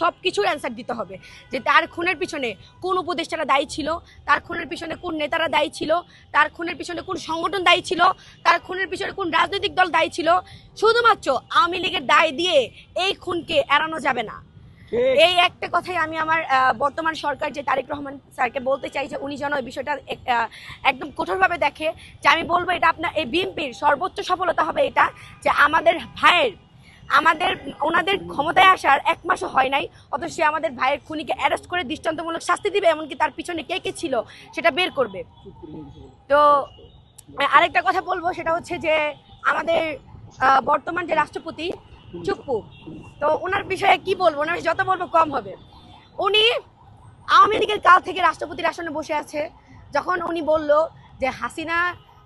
সব কিছুর অ্যান্সার দিতে হবে, যে তার খুনের পিছনে কোন উপদেষ্টারা দায়ী ছিল, তার খুনের পিছনে কোন নেতারা দায়ী ছিল, তার খুনের পিছনে কোন সংগঠন দায়ী ছিল, তার খুনের পিছনে কোন রাজনৈতিক দল দায়ী ছিল। শুধুমাত্র আওয়ামী লীগের দায় দিয়ে এই খুনকে এড়ানো যাবে না। এই একটা কথাই আমি আমার বর্তমান সরকার যে তারেক রহমান স্যারকে বলতে চাই, যে উনি যেন এই বিষয়টা একদম কঠোরভাবে দেখে। যে আমি বলবো এটা আপনার এই বিএনপির সর্বোচ্চ সফলতা হবে এটা, যে আমাদের ভাইয়ের ওনাদের ক্ষমতায় আসার 1 মাসও হয় নাই, অথচ সে আমাদের ভাইয়ের খুনিকে অ্যারেস্ট করে দৃষ্টান্তমূলক শাস্তি দিবে, এমনকি তার পিছনে কে কে ছিল সেটা বের করবে। তো আরেকটা কথা বলবো, সেটা হচ্ছে যে আমাদের বর্তমান যে রাষ্ট্রপতি চুপ্পু, তো ওনার বিষয়ে কি বলবো, ওনার যত বলবো কম হবে। উনি আওয়ামী লীগের কাল থেকে রাষ্ট্রপতির আসনে বসে আছে। যখন উনি বলল যে হাসিনা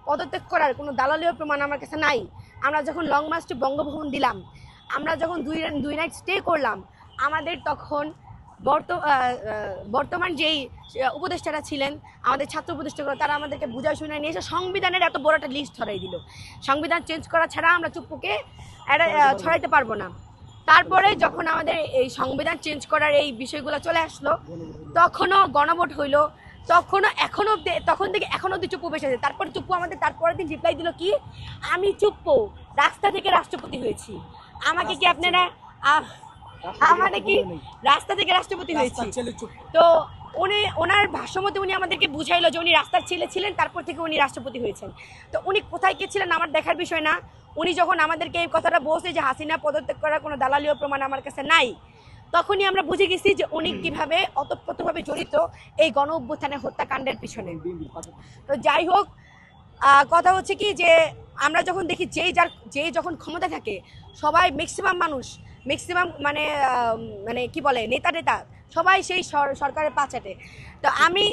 পদত্যাগ করার কোনো দালালীয় প্রমাণ আমার কাছে নাই, আমরা যখন লং মার্চ টু বঙ্গভবন দিলাম, আমরা যখন দুই নাইট স্টে করলাম, আমাদের তখন বর্তমান যেই উপদেষ্টারা ছিলেন, আমাদের ছাত্র উপদেষ্টাগুলো, তারা আমাদেরকে বুঝায় শুনে নিয়ে এসে সংবিধানের এত বড় একটা লিস্ট ছড়াই দিল। সংবিধান চেঞ্জ করা ছাড়া আমরা চুপ্পুকে ছড়াইতে পারবো না। তারপরে যখন আমাদের এই সংবিধান চেঞ্জ করার এই বিষয়গুলো চলে আসলো, তখনও গণভোট হইলো, তখন থেকে এখনো অব্দি চুপ্পু বসে আছে। তারপর চুপ্পু আমাদের তারপরের দিন রিপ্লাই দিল কি, আমি চুপ্পু রাস্তা থেকে রাষ্ট্রপতি হয়েছি। আমাকে কি আপনারা আমাদের কি রাস্তা থেকে রাষ্ট্রপতি হয়েছি? তো ওনার ভাষ্যমতে উনি আমাদেরকে বুঝাইলো যে উনি রাস্তার ছেলে ছিলেন, তারপর থেকে উনি রাষ্ট্রপতি হয়েছেন। তো উনি কোথায় গেছিলেন আমার দেখার বিষয় না। উনি যখন আমাদেরকে এই কথাটা বলছে যে হাসিনা পদত্যাগ করার কোনো দালালীয় প্রমাণ আমার কাছে নাই, তখনই আমরা বুঝে গেছি যে উনি কিভাবে অতপ্রতভাবে জড়িত এই গণ অভ্যুত্থানের হত্যাকাণ্ডের পিছনে। তো যাই হোক, কথা হচ্ছে কি, যে আমরা যখন দেখি যেই যখন ক্ষমতা থাকে, সবাই ম্যাক্সিমাম মানে কি বলে নেতা সবাই সেই সরকারের পাচাটে। তো আমি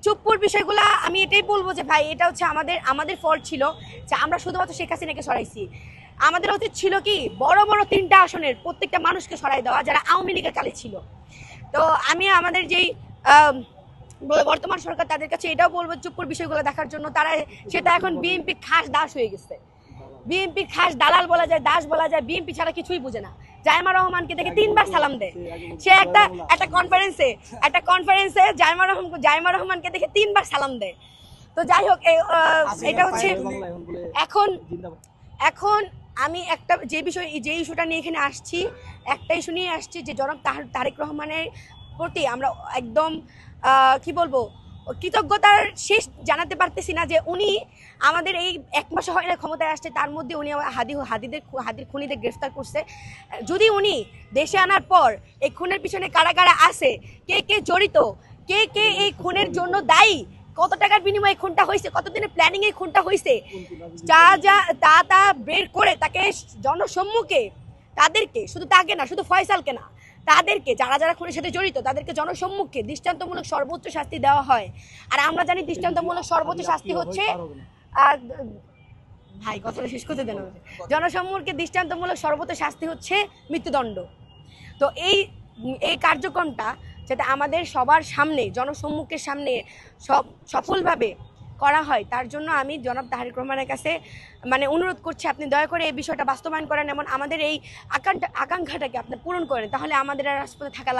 চুপ্পুর বিষয়গুলো আমি এটাই বলবো যে ভাই, এটা হচ্ছে আমাদের ফল্ট ছিল যে আমরা শুধুমাত্র শেখ হাসিনাকে সরাইছি। আমাদের উচিত ছিল কি বড় বড় 3টা আসনের প্রত্যেকটা মানুষকে সরাই দেওয়া যারা আওয়ামী লীগের কালে ছিল। তো আমি আমাদের যেই বর্তমান সরকার, তাদের কাছে এটাও বলবো চুপ্পুর বিষয়গুলো দেখার জন্য। সেটা এখন বিএনপি খাস দাস হয়ে গেছে। বিএনপি খাস দালাল বলা যায়, দাস বলা যায়, বিএনপি ছাড়া কিছুই বুঝে না। জাইমা রহমানকে দেখে 3বার সালাম দেয়। সে একটা কনফারেন্সে জাইমা রহমানকে দেখে 3বার সালাম দেয়। তো যাই হোক, এটা হচ্ছে এখন আমি যে ইস্যুটা নিয়ে এখানে আসছি, একটা ইস্যু নিয়ে আসছি যে জনাব তারেক রহমানের প্রতি আমরা একদম কি বলবো, কৃতজ্ঞতার শেষ জানাতে পারতেছি না, যে উনি আমাদের এই 1 মাস হয় না ক্ষমতায় আসছে, তার মধ্যে উনি হাদির খুনিদের গ্রেফতার করছে। যদি উনি দেশে আনার পর এই খুনের পিছনে কারা কারা আছে, কে কে জড়িত, কে কে এই খুনের জন্য দায়ী, কত টাকার বিনিময়ে খুনটা হয়েছে, কতদিনের প্ল্যানিং এই খুনটা হয়েছে, তা বের করে তাকে জনসম্মুখে, তাদেরকে, শুধু তাকে না, শুধু ফয়সালকে না, তাদেরকে যারা খুনের সাথে জড়িত তাদেরকে জনসম্মুখে দৃষ্টান্তমূলক সর্বোচ্চ শাস্তি দেওয়া হয়। আর আমরা জানি দৃষ্টান্তমূলক সর্বোচ্চ শাস্তি হচ্ছে, ভাই কথাটা শেষ করতে দেন, জনসম্মুখে দৃষ্টান্তমূলক সর্বোচ্চ শাস্তি হচ্ছে মৃত্যুদণ্ড। তো এই কার্যক্রমটা যাতে আমাদের সবার সামনে, জনসম্মুখের সামনে সফলভাবে করা হয়, তার জন্য আমি জনাব তারেক রহমানের কাছে অনুরোধ করছি, আপনি দয়া করে এই বিষয়টা বাস্তবায়ন করেন, এমন আমাদের এই আকাঙ্ক্ষাটাকে আপনি পূরণ করেন, তাহলে আমাদের আর রাজপথে থাকা